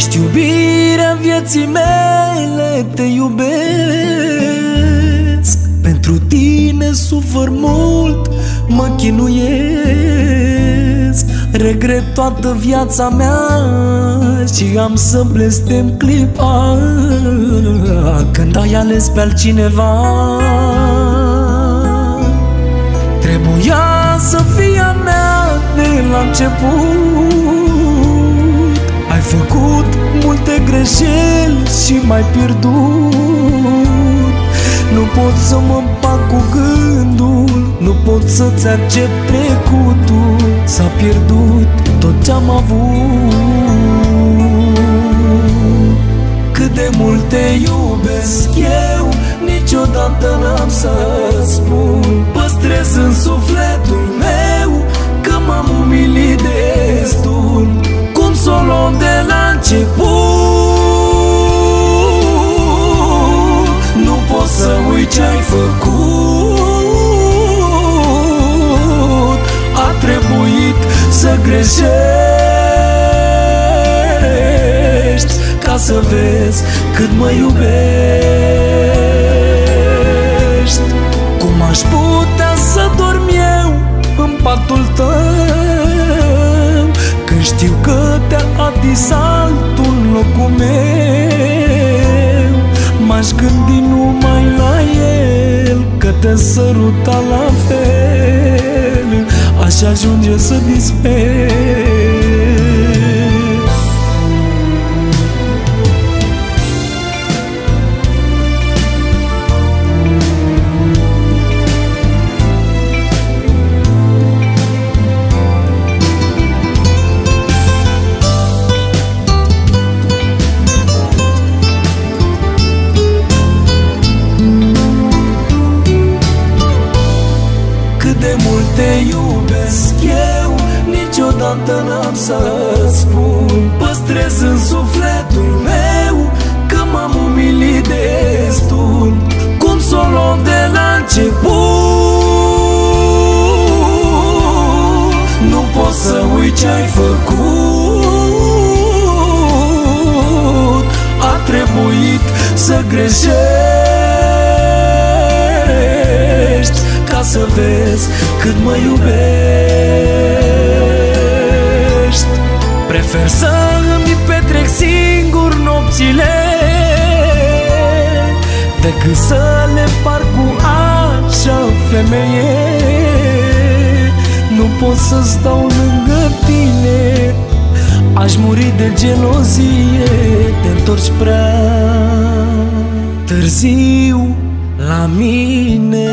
Ești iubirea vieții mele, te iubesc. Pentru tine sufăr mult, mă chinuiesc. Regret toată viața mea și am să blestem clipa când ai ales pe altcineva. Trebuia să fie a mea de la început. Ai făcut multe greșeli și m-ai pierdut. Nu pot să mă împac cu gândul, nu pot să-ți accept trecutul. S-a pierdut tot ce-am avut. Cât de mult te iubesc eu, niciodată n-am să spun. Păstrez în sufletul meu că m-am umilit destul. Cum să o luăm de la început? Nu pot să uit ce-ai făcut. A trebuit să greșești ca să vezi cât mă iubești. Cum aș putea să dorm eu în patul tău când știu că te-a atins altul în locul meu? M-aș gândi numai la el, că te săruta la fel. Aș ajunge să disper. De mult te iubesc eu, niciodată n-am să spun. Păstrez în sufletul meu că m-am umilit destul. Cum să o luăm de la început? Nu pot să uit ce-ai făcut. A trebuit să greșești ca să vezi cât mă iubești. Prefer să îmi petrec singur nopțile decât să le par cu așa femeie. Nu pot să stau lângă tine, aș muri de gelozie. Te întorci prea târziu la mine.